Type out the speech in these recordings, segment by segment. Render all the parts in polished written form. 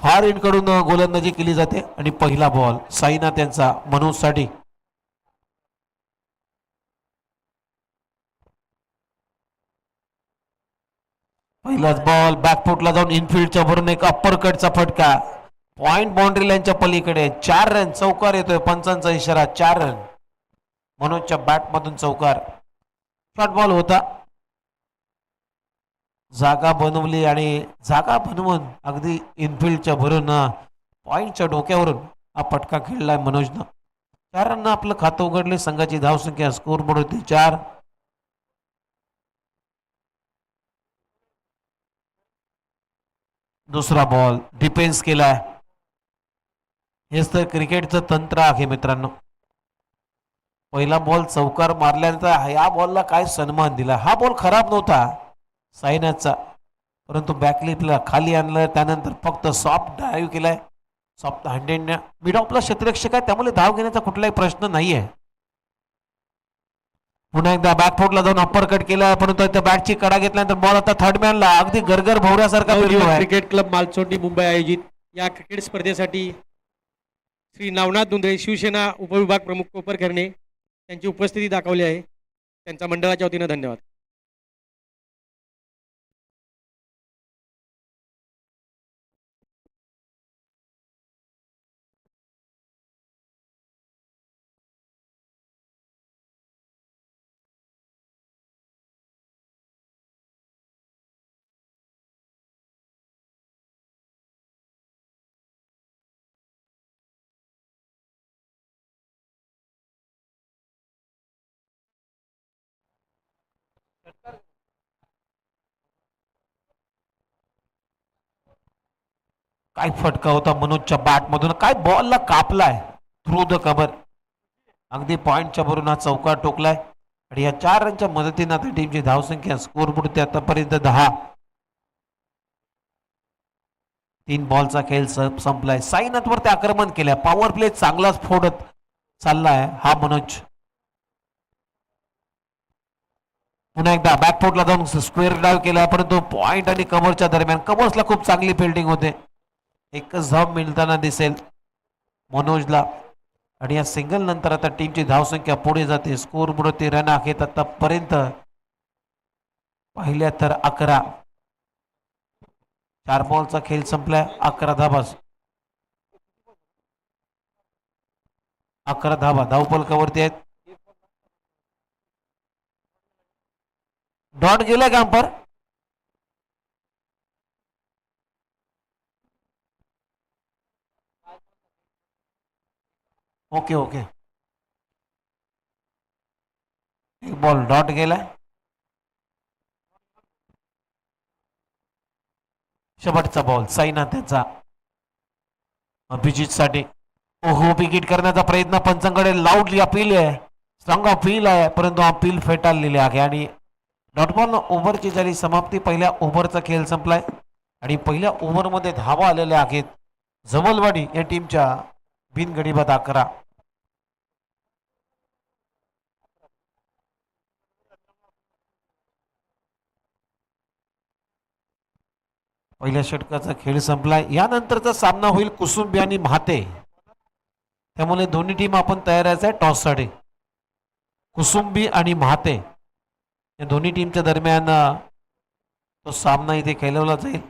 फार कडून गोलंदाजी केली जाते आणि पहिला बॉल साईना त्यांचा मनोज साठी. पहिलाच बॉल बॅकफुटला जाऊन इनफिल्डच्या भरून एक अप्पर कटचा फटका. पॉइंट बाउंड्री लाईनच्या पलीकडे 4 रन. चौकार येतोय, पंचांचा इशारा 4 रन. मनोजच्या बॅट मधून चौकार. शॉर्ट बॉल होता. जागा बनवली आणि जागा बनवून अगदी इनफिल्डच्या भरून पॉइंटच्या डोक्यावरून हा फटका खेळलाय मनोजनं. 4 रन आपलं खातं उघडले. संघाची धावसंख्या स्कोर बोर्ड होती 4. दुसरा बॉल डिफेन्स केलाय. हेच तर क्रिकेटचं तंत्र आहे मित्रांनो. पहिला बॉल चौकार मारल्यानंतर या बॉलला काय सन्मान दिला. हा बॉल खराब नव्हता साईनाथचा, परंतु बॅकलिपला खाली आणलं. त्यानंतर फक्त सॉफ्ट ड्राईव्ह केलाय. सॉफ्ट हँडेडने मिड ऑफला क्षेत्ररक्षक आहे, त्यामुळे धाव घेण्याचा कुठलाही प्रश्न नाहीये. पुन्हा एकदा बॅकफुटला जाऊन अप्पर कट केला, परंतु त्या बॅटची कडा घेतल्यानंतर बॉल आता थर्ड मॅनला अगदी गरगर भोवऱ्यासारखा क्रिकेट क्लब मालचोंडी मुंबई आयोजित या क्रिकेट स्पर्धेसाठी श्री नवनाथ धुंद्रे शिवसेना उपविभाग प्रमुख कोपर करणे त्यांची उपस्थिती दाखवली आहे. त्यांचा मंडळाच्या वतीनं धन्यवाद. काय फटका होता मनोजच्या बॅट मधून. काय बॉलला कापलाय थ्रू द कव्हर. अगदी पॉइंटच्या भरून हा चौकार टोकलाय आणि या 4 रनच्या मदतीने आता टीमची धावसंख्या स्कोर बोर्ड आतापर्यंत 10. 3 बॉलचा खेळ संपलाय. साईनाथवरती आक्रमण केलंय. पॉवर प्ले चांगलाच फोडत चाललाय हा मनोज. पुन्हा एकदा बॅकफुटला जाऊन स्क्वेअर ड्राईव्ह केला, परंतु पॉइंट आणि कव्हरच्या दरम्यान कव्हर्सला खूप चांगली फिल्डिंग होते. एकच धाव मिळताना दिसेल मनोजला आणि या सिंगल नंतर आता टीमची धावसंख्या पुढे जाते. स्कोर बोर्ड ते रन आहेत आतापर्यंत पाहिल्या तर 11. 4 बॉलचा खेळ संपलाय. 11 धावा. 11 धावा धावफलकावरती आहेत. डॉट गेलाय का अंपर. Okay okay. एक बॉल डॉट गेलाय. शेवटचा बॉल साईनाथ त्यांचा अभिजित साठी. ओहो, विकेट करण्याचा प्रयत्न पंचांकडे लाऊडली अपील आहे. स्ट्रॉंग अपील आहे, परंतु अपील फेटाळलेले आहे आणि डॉट बॉल ओव्हरची झाली समाप्ती. पहिल्या ओव्हरचा खेळ संपलाय आणि पहिल्या ओव्हरमध्ये धावा आलेल्या आहेत जमलवाडी या टीमच्या बिनगडीबाद 11. पहिल्या षटकाचा खेळ संपलाय. यानंतरचा सामना होईल कुसुंबी आणि म्हाते. त्यामुळे दोन्ही टीम आपण तयार आहे टॉससाठी. कुसुंबी आणि म्हाते या दोन्ही टीमच्या दरम्यान तो सामना इथे खेळवला जाईल.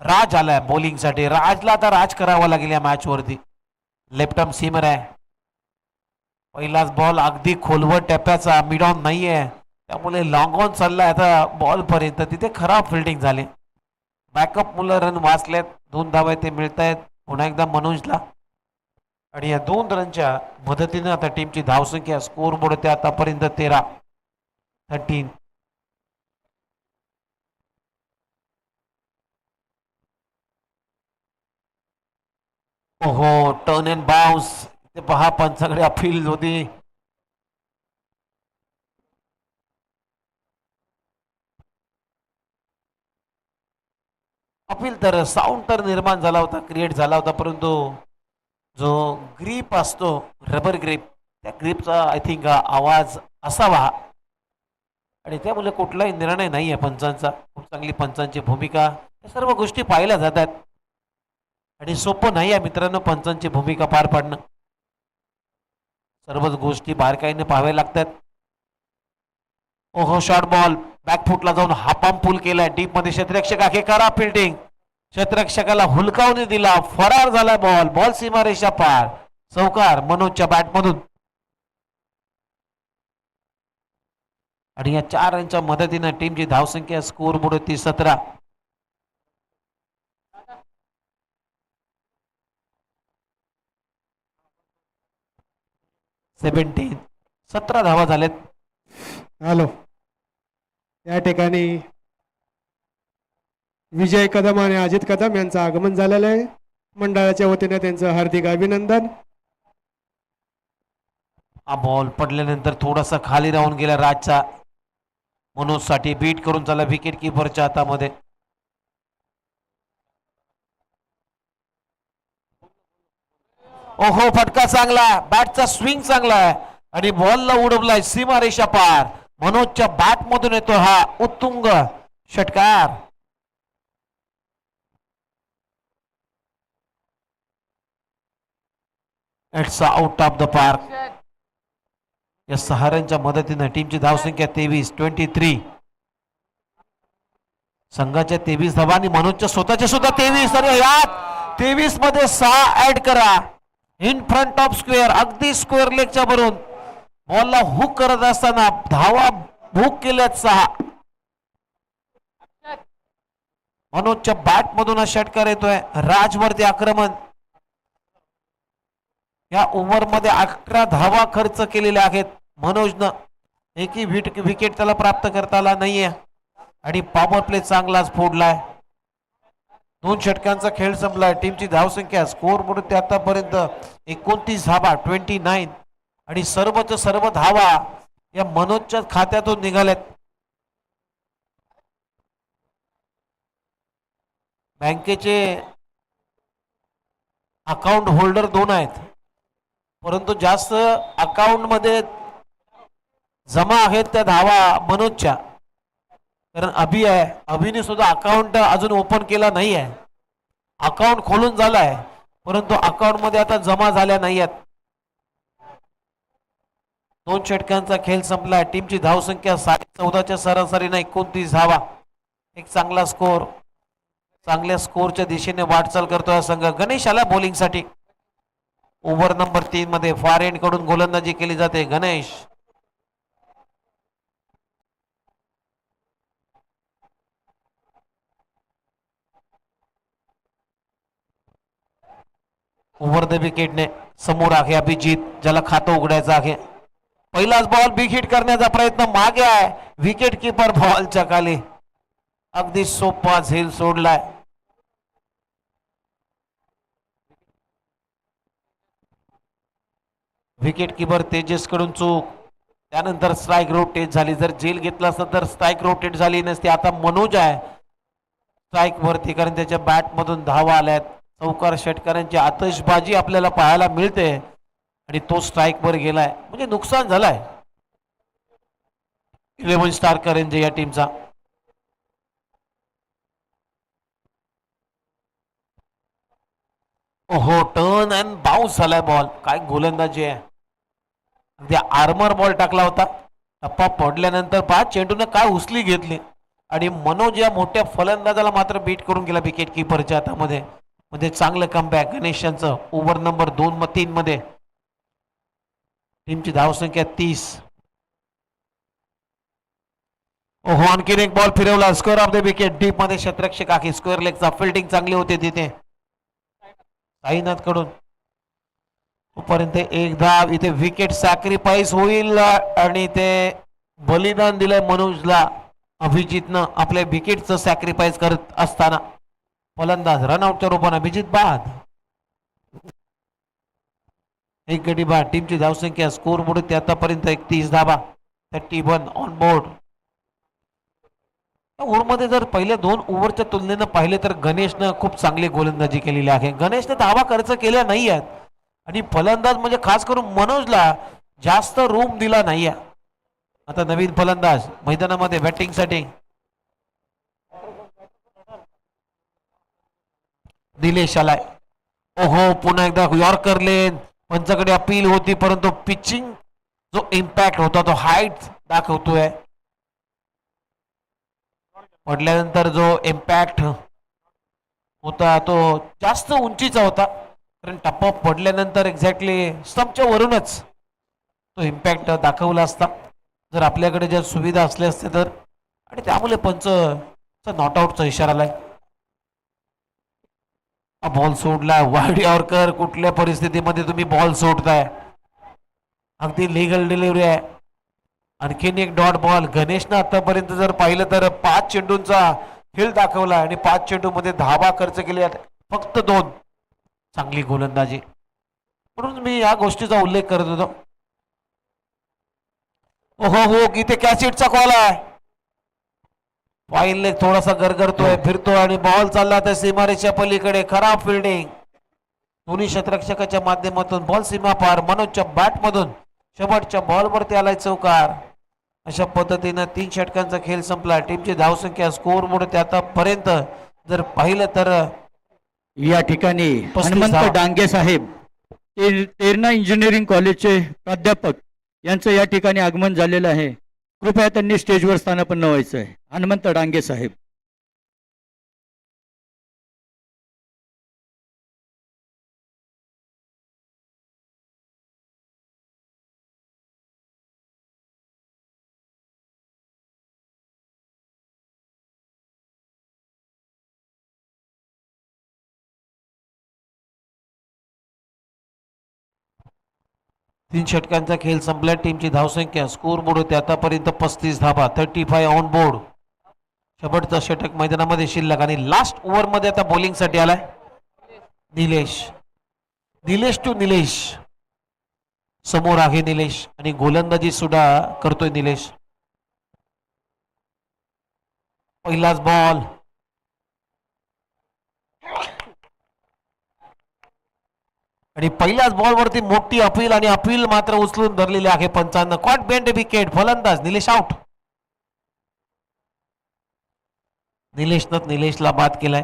राज आलाय बॉलिंग साठी. राजला आता राज करावा लागेल या मॅच वरती. लेफ्ट आर्म सीमर आहे. पहिलाच बॉल अगदी खोलवर टप्प्याचा, मिड ऑन नाहीये, त्यामुळे लॉंग ऑन चाललाय आता बॉल पर्यंत. तिथे खराब फिल्डिंग झाली. बॅकअप मुलं रन वाचलेत. 2 धावा ते मिळत आहेत पुन्हा एकदा मनोजला आणि या 2 रनच्या मदतीने आता टीमची धावसंख्या स्कोर बोर्ड ते आतापर्यंत 13. ओहो, टर्न अँड बाउन्स. ते पहा पंचाकडे अपील होती. अपील तर साऊंड तर निर्माण झाला होता, क्रिएट झाला होता, परंतु जो ग्रीप असतो रबर ग्रीप, त्या ग्रीपचा आय थिंक आवाज असावा आणि त्यामुळे कुठलाही निर्णय नाही आहे पंचांचा. खूप चांगली पंचांची भूमिका, या सर्व गोष्टी पाहिल्या जातात आणि सोपं नाही आहे मित्रांनो पंचांची भूमिका पार पाडणं. सर्वच गोष्टी बारकाईने पाहाव्या लागतात. ओहो शॉर्ट बॉल बॅकफुटला जाऊन हापाम पूल केलाय डीप मध्ये. क्षेत्ररक्षक आहे करा फिल्डिंग, क्षेत्ररक्षकाला हुलकावून दिला, फरार झाला बॉल. बॉल सीमारेषा पार, चौकार मनोजच्या बॅटमधून. आणि या 4 रनच्या मदतीने टीमची धावसंख्या स्कोर बोर्ड 17. सेव्हन्टीन 17 धावा झालेत. हॅलो, या ठिकाणी विजय कदम आणि अजित कदम यांचं आगमन झालेलं आहे. मंडळाच्या वतीने त्यांचं हार्दिक अभिनंदन. हा बॉल पडल्यानंतर थोडासा खाली राहून गेला राजचा. मनोज साठी बीट करून चालला विकेट किपरच्या हातामध्ये. ओहो फटका चांगला, बॅटचा स्विंग चांगला आहे आणि बॉलला उडवलाय सीमारेषा पार. मनोजच्या बॅट मधून येतो हा उत्तुंग षटकार. It's out of the park. या 6 रनच्या मदतीने टीमची धावसंख्या 23. संघाच्या 23 धावा आणि मनोजच्या स्वतःच्या सुद्धा 23. आणि यात 23 मध्ये 6 ऍड करा. इन फ्रंट ऑफ स्क्वेअर, अगदी स्क्वेअर लेगच्या भरून बॉलला हुक करत असताना धावा हुक केल्यात 6. मनोजच्या बॅट मधून हा षटकार येतोय. राजवरती आक्रमण. या ओव्हर मध्ये 11 धावा खर्च केलेल्या आहेत मनोजनं. एकही विकेट त्याला प्राप्त करता आला नाहीये आणि पॉवर प्ले चांगलाच फोडलाय. 2 षटकांचा खेळ संपलाय. टीमची धावसंख्या स्कोर बोर्ड आतापर्यंत 29 धावा 29 आणि सर्वच्या सर्व धावा या मनोजच्या खात्यातून निघाल्यात. बँकेचे अकाउंट होल्डर 2 आहेत, परंतु जास्त अकाउंट मध्ये जमा आहेत त्या धावा मनोजच्या. कारण अभि आहे, अभिने सुद्धा अकाउंट अजून ओपन केला नाही आहे. अकाउंट खोलून झालाय परंतु अकाउंट मध्ये आता जमा झाल्या नाही आहेत. 2 षटकांचा खेळ संपलाय. टीमची धावसंख्या 14.5च्या सरासरीने 29 धावा. एक चांगला स्कोर, चांगल्या स्कोरच्या दिशेने वाटचाल करतोय संघ. गणेश आला बॉलिंग साठी. ओव्हर नंबर 3 मध्ये फार एंड कडून गोलंदाजी केली जाते. गणेश ओव्हर द विकेटने समोर आहे अभिजित, ज्याला खातं उघडायचं आहे. पहिलाच बॉल बिग हिट करण्याचा प्रयत्न मागे आहे. विकेट किपर बॉलच्या खाली. अगदी सोपा झेल सोडलाय. विकेट किपर तेजस कडून चूक, त्यानंतर स्ट्राईक रोटेट झाली. जर जेल घेतला असता तर स्ट्राईक रोटेट झाली नसती. आता मनोज आहे स्ट्राईक वरती, कारण त्याच्या बॅट मधून धावा आल्यात. चौकार षटकारांची आतषबाजी आपल्याला पाहायला मिळते आणि तो स्ट्राईक वर गेलाय, म्हणजे नुकसान झालाय 11 स्टार करंजे या टीमचा. ओहो टर्न अँड बाउन्स झालाय बॉल. काय गोलंदाजी आहे. अगदी आर्मर बॉल टाकला होता. टप्पा पडल्यानंतर पहा चेंडूने काय उचली घेतली आणि मनोज या मोठ्या फलंदाजाला मात्र बीट करून गेला विकेट किपरच्या हातामध्ये. म्हणजे चांगलं कमबॅक गणेशांचं. ओव्हर नंबर 3 मध्ये टीमची धावसंख्या 30. ओहो आणखीन एक बॉल फिरवला. Score of the wicket. Deep मध्ये क्षेत्ररक्षक आहे. स्क्वेअर लेगचा फिल्डिंग चांगली होती तिथे साईनाथ कडून. तोपर्यंत एक धाव. इथे विकेट सॅक्रिफाईस होईल आणि ते बलिदान दिलंय मनोजला. अभिजितनं आपल्या विकेटचं सॅक्रिफाईस करत असताना फलंदाज रनआउटच्या रूपाने अभिजित बाद. एक गडी बाद. टीमची धावसंख्या स्कोर बोर्ड आतापर्यंत 31 धावा 31 ऑन बोर्ड. ओव्हरमध्ये जर पहिल्या 2 ओव्हरच्या तुलनेनं पाहिले तर गणेशनं खूप चांगली गोलंदाजी केलेली आहे. गणेशने धावा खर्च केल्या नाही आहेत आणि फलंदाज म्हणजे खास करून मनोजला जास्त रूम दिला नाहीये. आता नवीन फलंदाज मैदानामध्ये बॅटिंगसाठी निलेश आलाय. ओहो, पुन्हा एकदा यॉर्कर लेन. पंचाकडे अपील होती परंतु पिचिंग जो इम्पॅक्ट होता तो हाईट दाखवतोय. पडल्यानंतर जो इम्पॅक्ट होता तो जास्त उंचीचा होता, कारण टप्पा पडल्यानंतर एक्झॅक्टली स्टंपच्या वरूनच तो इम्पॅक्ट दाखवला असता जर आपल्याकडे जर सुविधा असल्या असते तर. आणि त्यामुळे पंच नॉट आउटचा इशारा आलाय. बॉल सोडला. Wide yorker. कुठल्या परिस्थितीमध्ये तुम्ही बॉल सोडताय? अगदी लिगल डिलिव्हरी आहे. आणखीन एक डॉट बॉल. गणेशनं आतापर्यंत जर पाहिलं तर 5 चेंडूंचा खेळ दाखवला आणि 5 चेंडूमध्ये धावा खर्च केले, फक्त 2. चांगली गोलंदाजी. म्हणून मी या गोष्टीचा उल्लेख करत होतो. हो हो, इथे कॅसेटचा कॉल आहे. वाईल्ड थोडासा गरगरतोय, फिरतोय आणि बॉल चालला तर सीमारेच्या पलीकडे. खराब फिल्डिंग दोन्ही क्षेत्ररक्षकाच्या माध्यमातून. बॉल सीमा पार. मनोजच्या बॅट मधून शेवटच्या बॉलवरती आलाय चौकार. अशा पद्धतीनं 3 षटकांचा खेळ संपला. टीमची धावसंख्या स्कोर बोर्ड आतापर्यंत जर पाहिलं तर या ठिकाणी 35 हनुमंत धावा. डांगे साहेब तेरणा इंजिनिअरिंग कॉलेजचे प्राध्यापक यांचं या ठिकाणी आगमन झालेलं आहे. कृपया त्यांनी स्टेजवर स्थानापन्न व्हायचं आहे. हनुमंत डांगे साहेब. तीन षटकांचा खेळ संपला. टीमची धावसंख्या स्कोर बोर्ड होते आतापर्यंत 35 धावा. 35 ऑन बोर्ड. शेवटचा षटक मैदानामध्ये शिल्लक आणि लास्ट ओव्हर मध्ये आता बॉलिंग साठी आलाय निलेश. निलेश टू निलेश. समोर आहे निलेश आणि गोलंदाजी सुद्धा करतोय निलेश. पहिलाच बॉल. आणि पहिल्याच बॉलवरती मोठी अपील आणि अपील मात्र उचलून धरलेली आहे पंचांना. Cot bend wicket. फलंदाज निलेश आउट. निलेशला बाद केलाय.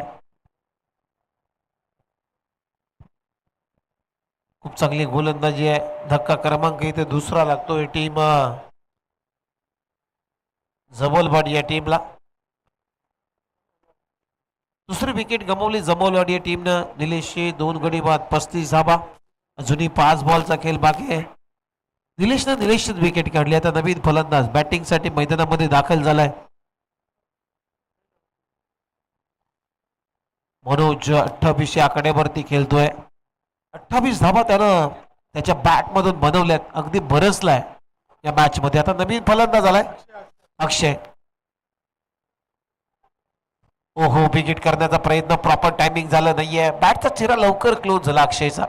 खूप चांगली गोलंदाजी आहे. धक्का क्रमांक इथे दुसरा लागतोय टीम जमोलवाडी या टीमला. दुसरी विकेट गमावली जमोलवाडी या टीमनं. निलेशची 2 गडी बाद. 35 धावा. अजूनही 5 बॉलचा खेळ बाकी आहे. निलेशची विकेट काढली. आता नवीन फलंदाज बॅटिंग साठी मैदानामध्ये दाखल झालाय. मनोज 28 आकड्यावरती खेळतोय. 28 धावा त्यानं त्याच्या बॅट मधून बनवल्यात. अगदी बरसलाय या मॅच मध्ये. आता नवीन फलंदाज आलाय अक्षय. ओहो, विकेट करण्याचा प्रयत्न. प्रॉपर टायमिंग झालं नाहीये. बॅटचा चेहरा लवकर क्लोज झाला अक्षयचा.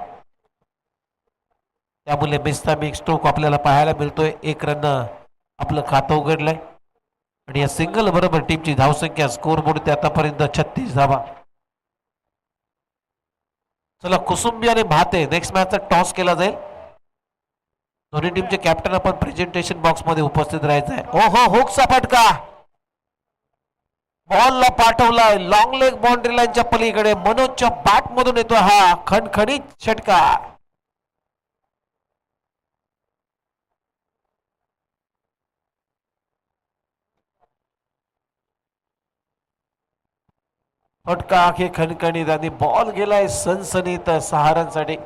त्यामुळे मिस्टामिक स्ट्रोक आपल्याला पाहायला मिळतोय. 1 रन आपलं खातं उघडलंय आणि या सिंगल बरोबर टीमची धावसंख्या स्कोर बोर्ड आतापर्यंत 36 धावा. चला, कुसुंबी आणि भाते नेक्स्ट मॅचचा टॉस केला जाईल. दोन्ही टीमचे कॅप्टन आपण प्रेझेंटेशन बॉक्स मध्ये उपस्थित राहायचं आहे. ओहो, हुकचा फटका. बॉलला पाठवलाय लॉंग लेग बाउंड्री लाईनच्या पलीकडे. मनोजच्या बॅट मधून येतो हा खणखणीत षटकार. फटका हे खणखणीत आणि बॉल गेलाय सनसनीत सहारांसाठी.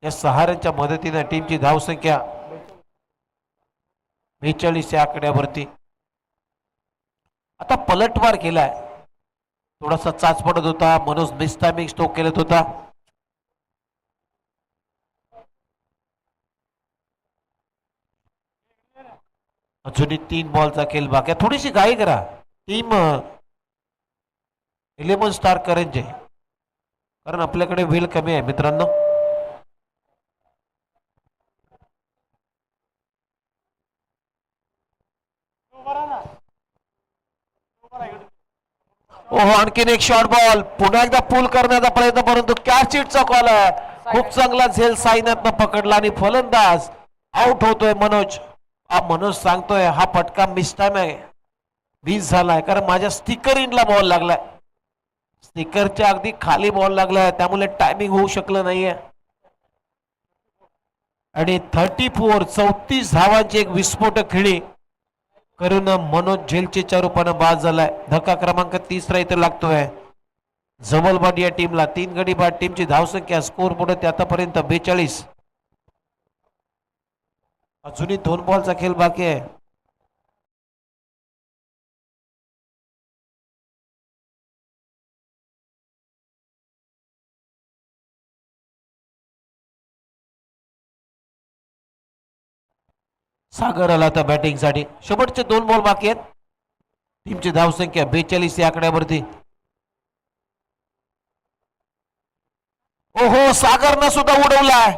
या सहारांच्या मदतीने टीमची धावसंख्या 42 आकड्यावरती. आता पलटवार केलाय. थोडासा चाच पडत होता. मनोज मिस्टामिक स्ट्रोक केला होता. अजूनही 3 बॉलचा खेळ बाकी. थोडीशी घाई करा. टीम 11 स्टार करायचे कारण आपल्याकडे वेळ कमी आहे मित्रांनो. ओहो, आणखीन एक शॉर्ट बॉल. पुन्हा एकदा पुल करण्याचा प्रयत्न परंतु कॅच हिटचा कॉल आहे. खूप चांगला झेल साईनाथनं पकडला आणि फलंदाज आउट होतोय मनोज. मनोज सांगतोय हा फटका मिस टाइम आहे, 20 झालाय, कारण माझ्या स्टिकर इनला बॉल लागलाय, स्टिकरच्या अगदी खाली बॉल लागलाय, त्यामुळे टायमिंग होऊ शकलं नाहीये. आणि 34 धावांची एक विस्फोटक खेळी करून मनोज झेलचेच्या रूपानं बाद झालाय. धक्का क्रमांक 3 इथे लागतोय जवलबाद या टीमला. 3 गडी बाद टीमची धावसंख्या स्कोर पुढे आतापर्यंत 42. अजूनही 2 बॉलचा खेळ बाकी आहे. सागर आला आता बॅटिंग साठी. शेवटचे 2 बॉल बाकी आहेत. टीमची धावसंख्या 42 या आकड्यावरती. ओहो, सागरनं सुद्धा उडवलाय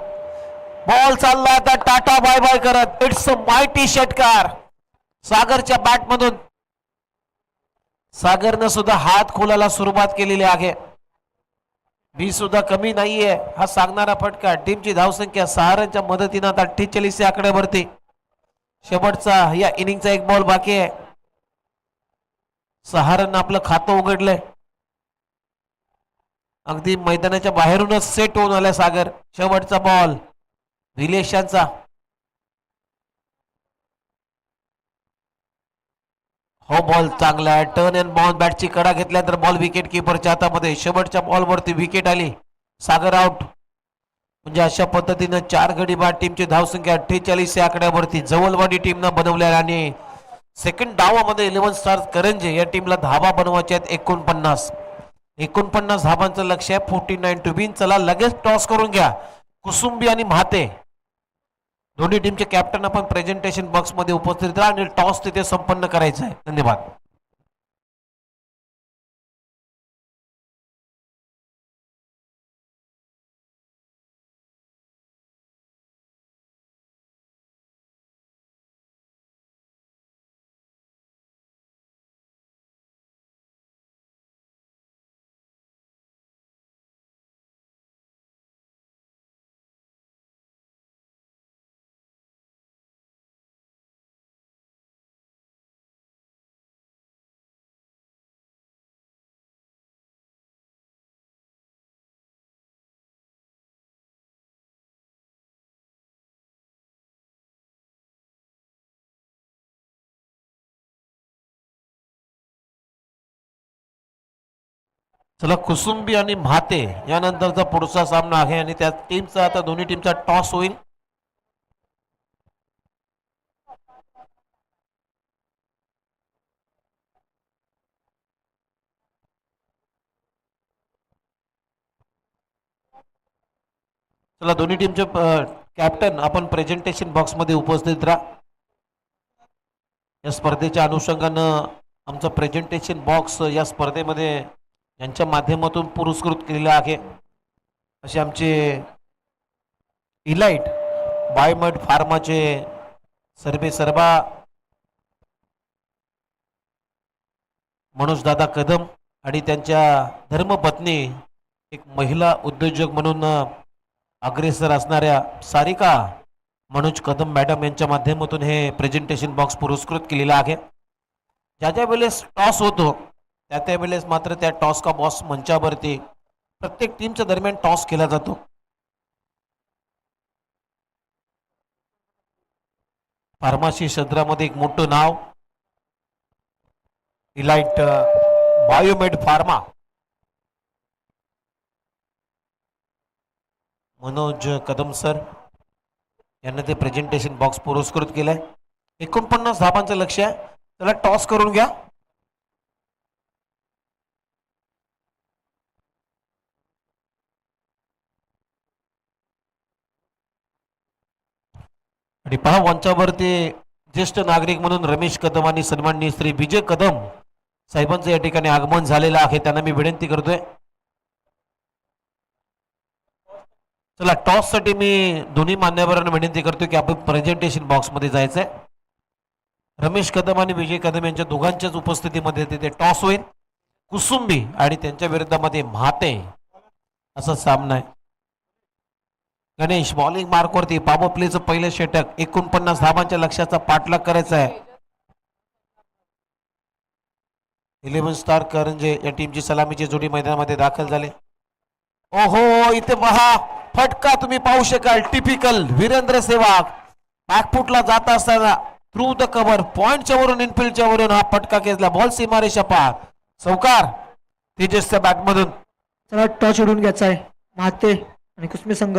बॉल. चालला आता टाटा बाय बाय करत. इट्स अ मायटी षटकार सागरच्या बॅट मधून. सागरनं सुद्धा हात खोलायला सुरुवात केलेली आहे. मी सुद्धा कमी नाहीये हा सांगणारा फटका. टीमची धावसंख्या 6 रनच्या मदतीनं आता 48 या आकड्यावरती. शेवटचा या इनिंगचा 1 बॉल बाकी आहे. 6 रन आपलं खातं उघडलंय. अगदी मैदानाच्या बाहेरूनच सेट होऊन आलाय सागर. शेवटचा बॉल रिलेशनचा. हो, बॉल चांगला आहे. टर्न अँड बाउन्स बॅटची कडा घेतल्यानंतर बॉल विकेट किपरच्या हातामध्ये. शेवटच्या बॉलवरती विकेट आली. सागर आउट. म्हणजे अशा पद्धतीनं 4 गडी बाद टीमची धावसंख्या 48 या आकड्यावरती. जवलवाडी टीमनं बनवल्या आणि सेकंड डावामध्ये 11 स्टार्स करंजे या टीमला धावा बनवायचे आहेत 49 धावांचं लक्ष आहे. 49 टू विन. चला लगेच टॉस करून घ्या. कुसुंबी आणि म्हाते दोन्ही टीमचे कॅप्टन आपण प्रेझेंटेशन बॉक्स मध्ये उपस्थित राहा आणि टॉस तिथे संपन्न करायचा आहे. धन्यवाद. चला, कुसुंबी आणि म्हाते यानंतरचा पुढचा सामना आहे आणि त्या टीमचा आता दोन्ही टीमचा टॉस होईल. चला, दोन्ही टीमचे कॅप्टन आपण प्रेझेंटेशन बॉक्स मध्ये उपस्थित राहा. या स्पर्धेच्या अनुषंगानं आमचं प्रेझेंटेशन बॉक्स या स्पर्धेमध्ये यांच्या माध्यमातून पुरस्कृत केलेला आहे. असे आमचे इलाइट बायोमेड फार्माचे सर्वा मनोज दादा कदम आणि त्यांच्या धर्मपत्नी एक महिला उद्योजक म्हणून अग्रेसर असणाऱ्या सारिका मनोज कदम मॅडम यांच्या माध्यमातून हे प्रेझेंटेशन बॉक्स पुरस्कृत केलेला आहे. ज्या ज्या वेळेस टॉस होतो त्या वेळेस मात्र त्या टॉस का बॉस मंचावरती प्रत्येक टीमच्या दरम्यान टॉस केला जातो. फार्मसी क्षेत्रामध्ये एक मोठं नाव elite biomed pharma. Manoj Kadam sir यांना ते प्रेझेंटेशन बॉक्स पुरस्कृत केलंय. 49 धावांचं लक्ष आहे. त्याला टॉस करून घ्या. आणि पहा, मंचावरती ज्येष्ठ नागरिक म्हणून रमेश कदम आणि सन्माननीय श्री विजय कदम साहेबांचं या ठिकाणी आगमन झालेलं आहे. त्यांना मी विनंती करतोय. चला, टॉस साठी मी दोन्ही मान्यवरांना विनंती करतोय की आपण प्रेझेंटेशन बॉक्स मध्ये जायचंय. रमेश कदम आणि विजय कदम यांच्या दोघांच्याच उपस्थितीमध्ये तिथे टॉस होईल. कुसुंबी आणि त्यांच्या विरुद्धामध्ये म्हाते असा सामना आहे. गणेश बॉलिंग मार्कवरती पॉवर प्लेचं पहिलं षटक 49 धावांच्या लक्ष्याचा पाठलाग करायचा आहे. 11 स्टार करंजे या टीमची सलामीची जोडी मैदानामध्ये दाखल झाली. ओहो इथे पहा फटका तुम्ही पाहू शकाल. टिपिकल वीरेंद्र सेवाग बॅकफुटला जात असताना थ्रू द कव्हर पॉइंटच्या वरून इनफिल्डच्या वरून हा फटका खेचला. बॉल सीमारेषा पार. चौकार तेजसच्या बॅटमधून. चला टॉच उडून घ्यायचा आहे महाते आणि कुस्मी संघ.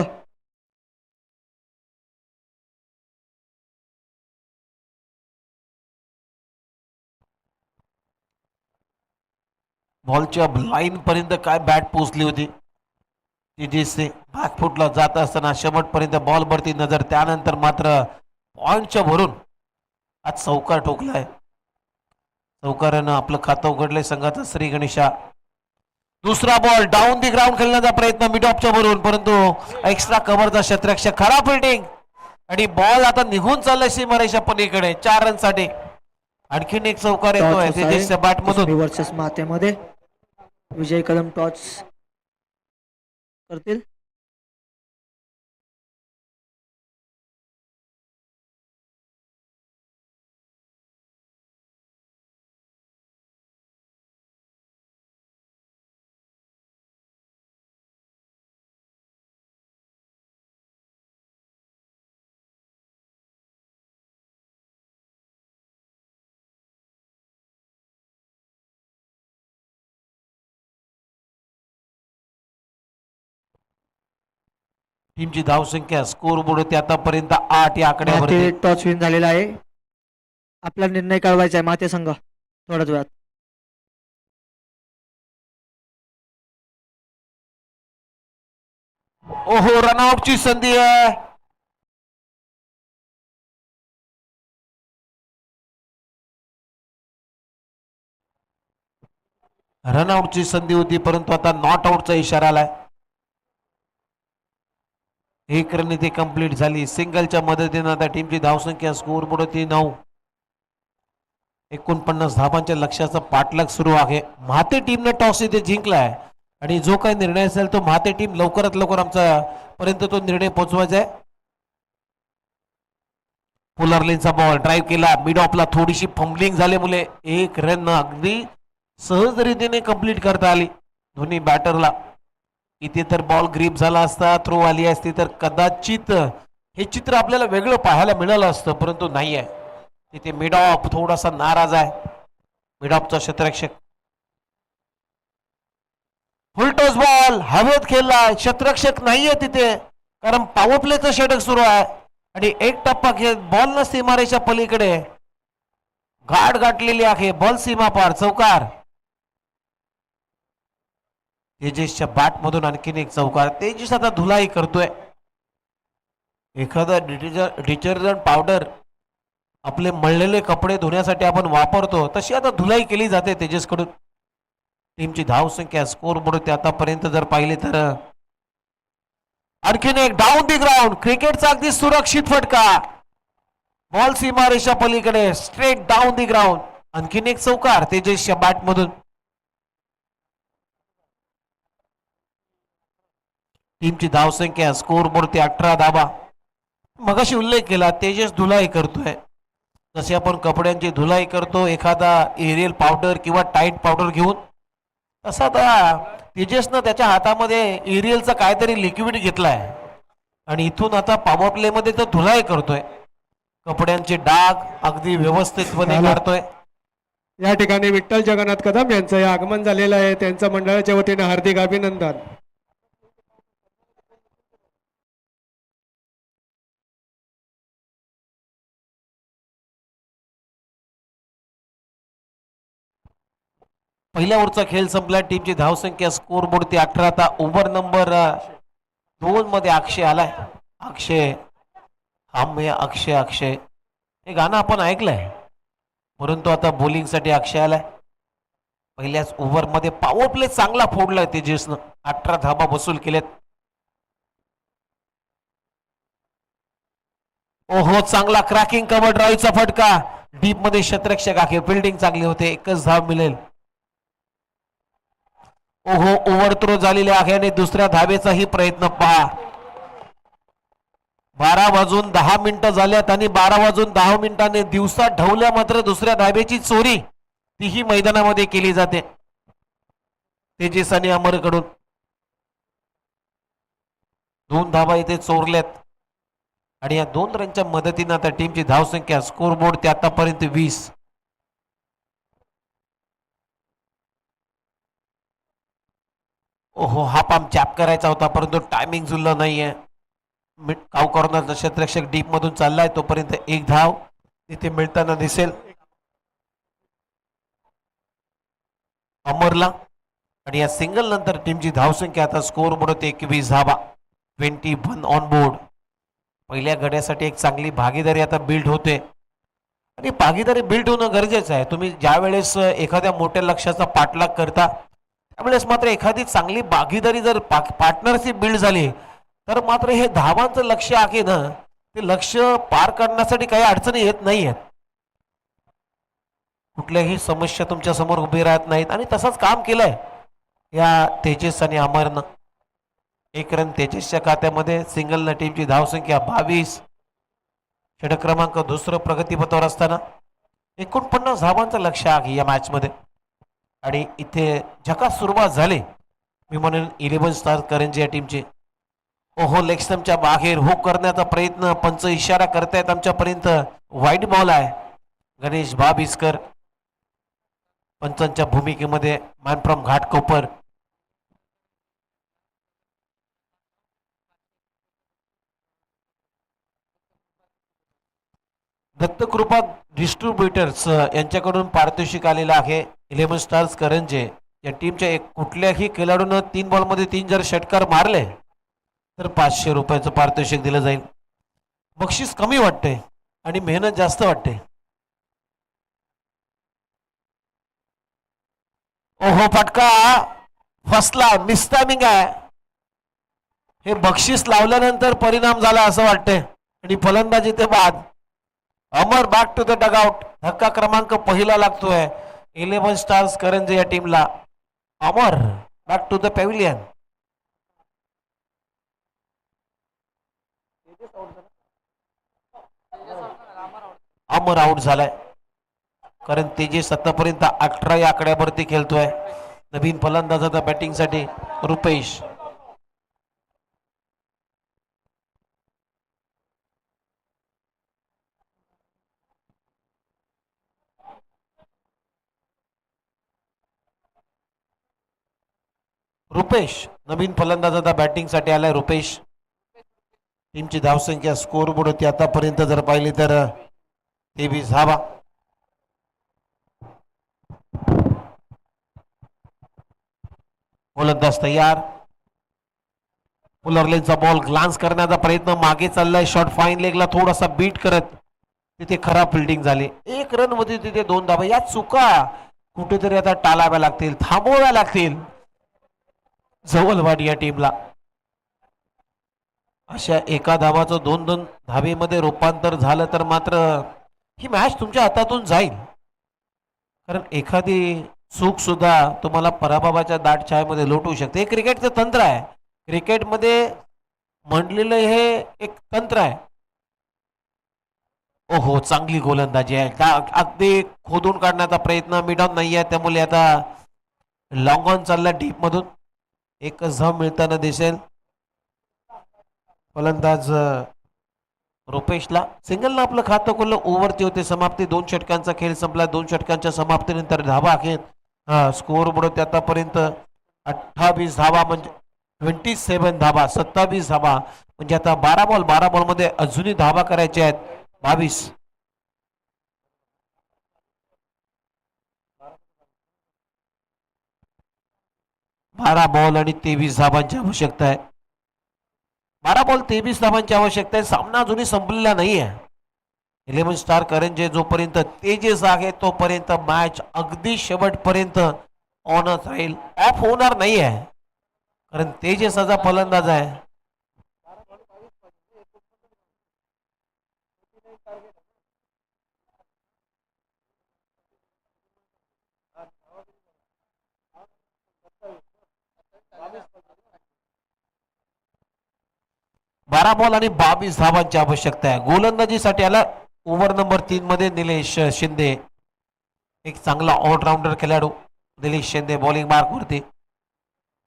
बॉलच्या लाईन पर्यंत काय बॅट पोहोचली होती. तेजसने बॅकफुटला जात असताना शेवटपर्यंत बॉल वरती नजर. त्यानंतर मात्र पॉइंटच्या भरून आज चौकार ठोकलाय. चौकारानं आपलं खातं उघडलंय संघाचा श्री गणेशा. दुसरा बॉल डाऊन दी ग्राउंड खेळण्याचा प्रयत्न मिड ऑफच्या भरून, परंतु एक्स्ट्रा कव्हरचा क्षेत्ररक्षक. खराब फिल्डिंग आणि बॉल आता निघून चाललाय सीमारेषा पलीकडे. 4 रनसाठी आणखीन एक चौकार येतोय तेजसच्या बॅटमधून. वर्सेस मातेमध्ये विजय कदम टॉच करतील. टीमची धावसंख्या स्कोर बोर्ड होती आतापर्यंत 8 या आकड्यावरती. माते टॉच विन झालेला आहे. आपला निर्णय कळवायचा आहे माते संघ थोड्याच वेळात. ओहो रनआउटची संधी आहे. रनआउटची संधी होती परंतु आता नॉट आउटचा इशारा आलाय. 1 रन इथे कंप्लीट झाली. सिंगलच्या मदतीने आता टीमची धावसंख्या स्कोर बोर्ड होती 9. 49 धावांच्या लक्ष्याचा पाठलाग सुरू आहे. महाते टीमने टॉस इथे जिंकलाय आणि जो काही निर्णय असेल तो महाते टीम लवकरात लवकर आमचा पर्यंत तो निर्णय पोहोचवायचा आहे. पुलरलेनचा बॉल ड्राईव्ह केला मिड ऑफला. थोडीशी फंबलिंग झाल्यामुळे 1 रन अगदी सहज रीतीने कंप्लीट करता आली दोन्ही बॅटरला. इथे तर बॉल ग्रीप झाला असता, थ्रो आली असती तर कदाचित हे चित्र आपल्याला वेगळं पाहायला मिळालं असतं, परंतु नाही आहे. तिथे मिड ऑफ थोडासा नाराज आहे. मिड ऑफचा क्षेत्ररक्षक. फुलटॉस बॉल हवेत खेळला. क्षेत्ररक्षक नाहीये तिथे कारण पॉवर प्लेचं षटक सुरू आहे आणि एक टप्पा खेळ. बॉल न सीमारेच्या पलीकडे गाठ गाठलेली आहे. बॉल सीमा पार. चौकार. तेजसच्या बॅट मधून आणखीन एक चौकार. तेजस आता धुलाई करतोय. एखादा डिटर्जंट पावडर आपले मळलेले कपडे धुण्यासाठी आपण वापरतो तशी आता धुलाई केली जाते तेजसकडून. टीमची धावसंख्या स्कोर बोर्ड आतापर्यंत जर पाहिले तर आणखीन एक डाऊन दी ग्राउंड. क्रिकेटचा अगदी सुरक्षित फटका. बॉल सीमारेषा पलीकडे स्ट्रेट डाऊन दी ग्राउंड. आणखीन एक चौकार तेजसच्या बॅट मधून. टीमची धावसंख्या स्कोर बोर्ड 18 धावा. मगाशी उल्लेख केला तेजस धुलाई करतोय. जसे आपण कपड्यांची धुलाई करतो एखादा एरियल पावडर किंवा टाईट पावडर घेऊन, तसा आता तेजसनं त्याच्या हातामध्ये एरियलचा काहीतरी लिक्विड घेतलाय आणि इथून आता पॉवर प्ले मध्ये तो धुलाई करतोय. कपड्यांचे डाग अगदी व्यवस्थितपणे काढतोय. या ठिकाणी विठ्ठल जगन्नाथ कदम यांचं आगमन झालेलं आहे. त्यांचं मंडळाच्या वतीने हार्दिक अभिनंदन. पहिल्या ओव्हरचा खेळ संपला. टीमची धावसंख्या स्कोर बोर्ड 18. आता ओव्हर नंबर 2 मध्ये अक्षय आलाय. अक्षय हम या अक्षय अक्षय हे गाणं आपण ऐकलंय, परंतु आता बॉलिंग साठी अक्षय आलाय. पहिल्याच ओव्हर मध्ये पॉवर प्ले चांगला फोडलाय तेजसनं. 18 धाबा वसूल केलेत. ओहो चांगला क्रॅकिंग कव्हर ड्राईव्हचा फटका. डीप मध्ये क्षेत्ररक्षक आहे. फिल्डिंग चांगली होते. 1च धाव मिळेल. ओहो ओव्हर थ्रो झालेले आहे आणि दुसऱ्या धावेचाही प्रयत्न पहा. 12:10 झाल्यात आणि 12:10 दिवसा ढवल्या मात्र दुसऱ्या धाब्याची चोरी तीही मैदानामध्ये केली जाते तेजस आणि अमरकडून. 2 धाबा इथे चोरल्यात आणि या 2 रनच्या मदतीने आता टीमची धावसंख्या स्कोरबोर्ड ते आतापर्यंत 20. ओहो, हा पाम चॅप करायचा होता परंतु टायमिंग जुळलं नाहीये. काव कॉर्नर क्षेत्ररक्षक डीप मधून चाललाय तोपर्यंत एक धाव तिथे मिळताना दिसेल अमरला. आणि या सिंगल नंतर टीमची धावसंख्या आता स्कोर बोर्ड 21 धावा, 21 ऑन बोर्ड. पहिल्या गड्यासाठी एक चांगली भागीदारी आता बिल्ड होते आणि भागीदारी बिल्ड होणं गरजेचं आहे. तुम्ही ज्या वेळेस एखाद्या मोठ्या लक्ष्याचा पाठलाग करता त्यावेळेस मात्र एखादी चांगली भागीदारी जर पार्टनरशिप बिल्ड झाली तर मात्र हे धावांचं लक्ष्य आहे ना ते लक्ष्य पार करण्यासाठी काही अडचणी येत नाहीयेत. कुठल्याही समस्या तुमच्या समोर उभी राहत नाहीत आणि तसंच काम केलंय या तेजस आणि अमरनं. 1 रन तेजसच्या खात्यामध्ये. सिंगल टीमची धावसंख्या 22. षटक क्रमांक 2 प्रगतीपथावर असताना 49 धावांचं लक्ष्य आहे या मॅच मध्ये. आणि इथे झकास सुरुवात झाली मी म्हणून 11 स्टार करंजी या टीमची. ओहो, लेग स्टंपच्या बाहेर हुक करण्याचा प्रयत्न, पंच इशारा करतायत आमच्यापर्यंत. वाईट बॉल आहे. गणेश बाबिस्कर पंचांच्या भूमिकेमध्ये man from Ghatkopar. Dattakrupa distributors यांच्याकडून पारितोषिक आलेलं आहे. 11 स्टार्स करंजे या टीमच्या कुठल्याही खेळाडूनं 3 बॉलमध्ये 3 जर षटकार मारले तर 500 रुपयाचं पारितोषिक दिलं जाईल. बक्षीस कमी वाटते आणि मेहनत जास्त वाटते. ओहो, फटका फसला, मिस टायमिंग आहे. हे बक्षीस लावल्यानंतर परिणाम झाला असं वाटतंय आणि फलंदाजी ते बाद. Amar back to the dugout. धक्का क्रमांक पहिला लागतोय 11 स्टार्स करंजे या टीमला. Amar back to the pavilion. Amar out झालाय कारण तेजस आतापर्यंत 18 या आकड्यावरती खेळतोय. नवीन फलंदाज आता बॅटिंग साठी रुपेश. रुपेश नवीन फलंदाज आता बॅटिंग साठी आलाय. रुपेश. टीमची धावसंख्या स्कोर बोर्ड होती आतापर्यंत जर पाहिली तर 23 धावा. गोलंदाज तयार. पुलरलेनचा बॉल ग्लान्स करण्याचा प्रयत्न, मागे चाललाय. शॉट फाईन लेगला थोडासा बीट करत तिथे खराब फिल्डिंग झाली. 1 रन मध्ये तिथे 2 धावा. या चुका कुठेतरी आता टाळाव्या लागतील, थांबवाव्या लागतील जवळवाडी या टीमला. अशा एका धावाचं 2-2 धावेमध्ये रूपांतर झालं तर मात्र ही मॅच तुमच्या हातातून जाईल. कारण एखादी चूक सुद्धा तुम्हाला पराभवाच्या दाट छायेमध्ये लोटवू शकते. हे क्रिकेटचं तंत्र आहे. क्रिकेटमध्ये म्हणलेलं हे एक तंत्र आहे. ओहो, चांगली गोलंदाजी आहे. अगदी खोदून काढण्याचा प्रयत्न. मिडॉन नाही आहे त्यामुळे आता लॉंग ऑन चालला डीप मधून. एकच धाव मिळताना दिसेल फलंदाज रुपेशला. सिंगलनं आपलं खातं खोललं. ओव्हरची होते समाप्ती. 2 षटकांचा खेळ संपला. 2 षटकांच्या समाप्तीनंतर धावा आहेत. स्कोर बोर्ड आतापर्यंत 28 धावा म्हणजे 27 धावा, 27 धावा म्हणजे आता 12 बॉल मध्ये अजूनही धावा करायच्या आहेत 22. बारा बॉल आणि 23 धावांची आवश्यकता आहे. 12 बॉल 23 धावांची आवश्यकता आहे. सामना अजूनही संपलेला नाहीये. 11 स्टार करंजे जोपर्यंत तेजस आहे तोपर्यंत मॅच अगदी शेवटपर्यंत ऑनच राहील. ऑफ होणार नाहीये कारण तेजसचा फलंदाज आहे. 11 बॉल आणि 22 धावांची आवश्यकता आहे. गोलंदाजीसाठी आला ओव्हर नंबर 3 मध्ये निलेश शिंदे, एक चांगला ऑलराऊंडर खेळाडू निलेश शिंदे बॉलिंग मार्क वरती.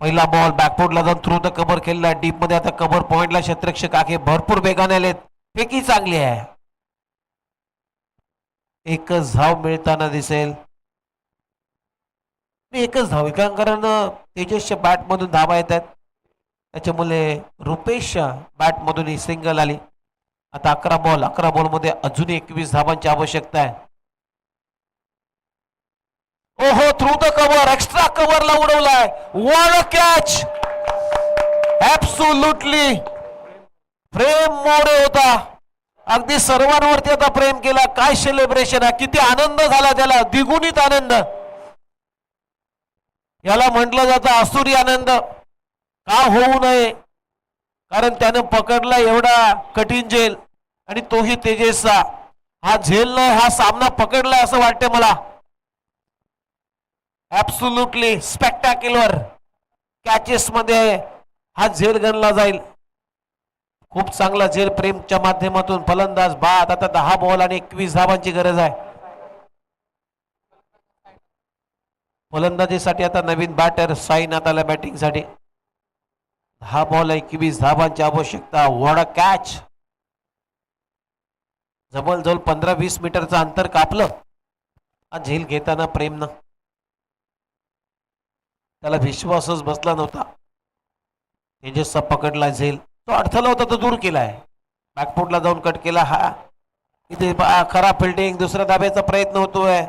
पहिला बॉल बॅकफुटला जाऊन थ्रू द कव्हर खेळला डीप मध्ये. आता कव्हर पॉइंटला क्षेत्ररक्षक आखे भरपूर वेगाने आलेत. फेकी चांगली आहे. एकच धाव मिळताना दिसेल. एकच धाव कारण तेजसच्या बॅट मधून धावा येत आहेत, त्याच्यामुळे रुपेश बॅट मधून ही सिंगल आली. आता 11 बॉल मध्ये अजून 21 धावांची आवश्यकता आहे. ओहो, थ्रू द कव्हर, एक्स्ट्रा कव्हरला उडवलाय. What a catch. Absolutely Prem More होता. अगदी सर्वांवरती आता प्रेम केला. काय सेलिब्रेशन आहे, किती आनंद झाला त्याला, द्विगुणित आनंद. याला म्हटलं जातं आसुरी आनंद. का होऊ नये, कारण त्यानं पकडला एवढा कठीण झेल आणि तोही तेजसचा. हा झेल नाही, हा सामना पकडलाय असं वाटतंय मला. ऍब्सोल्युटली स्पेक्टॅक्युलर कॅचेस मध्ये हा झेल गणला जाईल. खूप चांगला झेल प्रेमच्या माध्यमातून. फलंदाज बाद. आता 10 बॉल आणि 21 धावांची गरज आहे. फलंदाजीसाठी आता नवीन बॅटर साईनाथ आला बॅटिंगसाठी. 10 बॉल 21 धावांची आवश्यकता. What a catch. जवळजवळ 15-20 मीटरचं अंतर कापलं. हा झेल घेताना प्रेमनं त्याला विश्वासच बसला नव्हता. तेजसचा पकडला झेल, तो अडथळा होता तो दूर केलाय. बॅकफुटला जाऊन कट केला. हा इथे खरा फिल्डिंग, दुसऱ्या धाब्याचा प्रयत्न होतोय.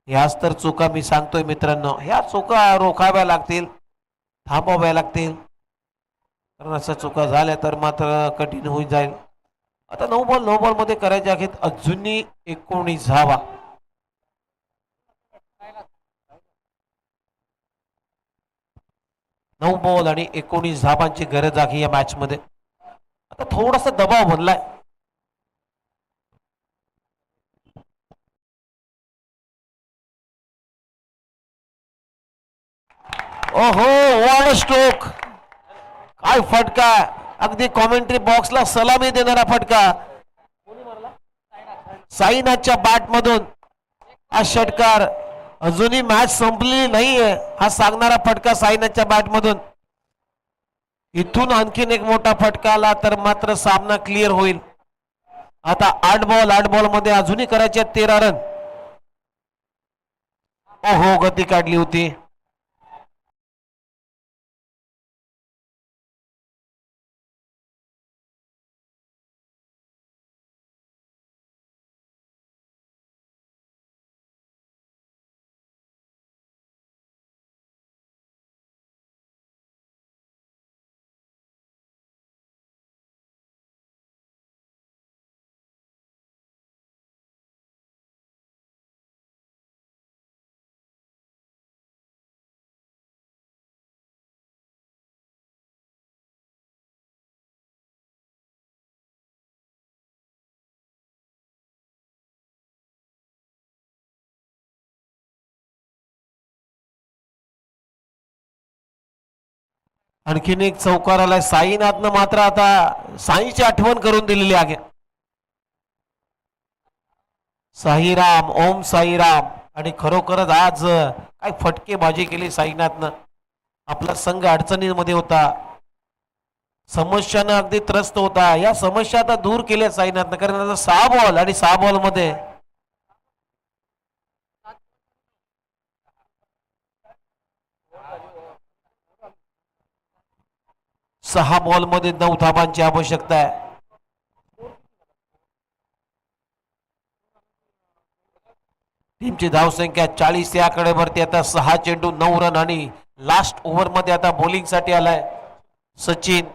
ह्याच तर चुका मी सांगतोय मित्रांनो, ह्या चुका रोखाव्या लागतील, थांबवाव्या लागतील. कारण अशा चुका झाल्या तर मात्र कठीण होऊन जाईल. आता 9 बॉल मध्ये करायचे आहेत अजूनही 19 धावा. नऊ बॉल आणि 19 धावांची गरज आहे या मॅच मध्ये. आता थोडासा दबाव बनलाय. ओहो, व्हाट अ स्ट्रोक. काय फटका. अगदी कॉमेंट्री बॉक्सला सलामी देणारा फटका. साईनाथच्या बॅट मधून हा षटकार. अजूनही मॅच संपलेली नाहीये हा सांगणारा फटका साईनाथच्या बॅट मधून. इथून आणखीन एक मोठा फटका आला तर मात्र सामना क्लिअर होईल. आता 8 बॉल मध्ये अजूनही करायचे 13 रन. ओहो, गती काढली होती. आणखीन एक चौकार आलाय. साईनाथनं मात्र आता साईची आठवण करून दिलेली आहे. साईराम, ओम साईराम. आणि खरोखरच आज काय फटकेबाजी केली साईनाथनं. आपला संघ अडचणीमध्ये होता, समस्यानं अगदी त्रस्त होता. या समस्या आता दूर केल्या साईनाथनं. कारण आता 6 बॉल आणि 6 बॉल मध्ये 6 बॉल मध्ये 9 धावांची आवश्यकता आहे. टीमची धावसंख्या 40 या आकड्यावरती. आता 6 चेंडू 9 रन आणि लास्ट ओव्हर मध्ये आता बॉलिंग साठी आलाय सचिन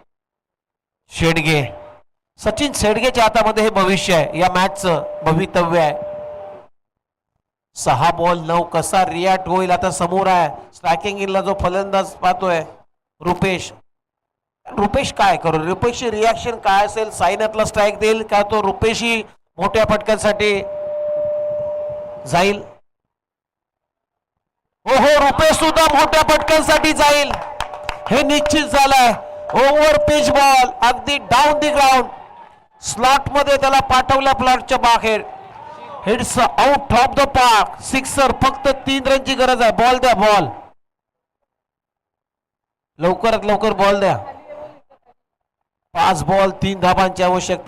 शेडगे. सचिन शेडगेच्या हातामध्ये हे भविष्य आहे, या मॅचचं भवितव्य आहे. 6 बॉल 9 कसा रिॲक्ट होईल आता समोर आहे. स्ट्रायकिंग इनला जो फलंदाज पाहतोय रुपेश. रुपेश काय करू, रुपेशची रिॲक्शन काय असेल. साईनाथला स्ट्राईक देईल का तो रुपेशही मोठ्या फटक्यांसाठी जाईल. हो, रुपेश सुद्धा मोठ्या फटक्यांसाठी जाईल हे निश्चित झालंय. ओव्हर पिच बॉल अगदी डाऊन दी ग्राउंड स्लॉट मध्ये त्याला पाठवल्या प्लॉटच्या बाहेर. Hits out of the park. Sixer. फक्त 3 रनची गरज आहे. बॉल द्या बॉल. लवकरात लवकर बॉल द्या. 5 बॉल 3 धाबांची आवश्यकता.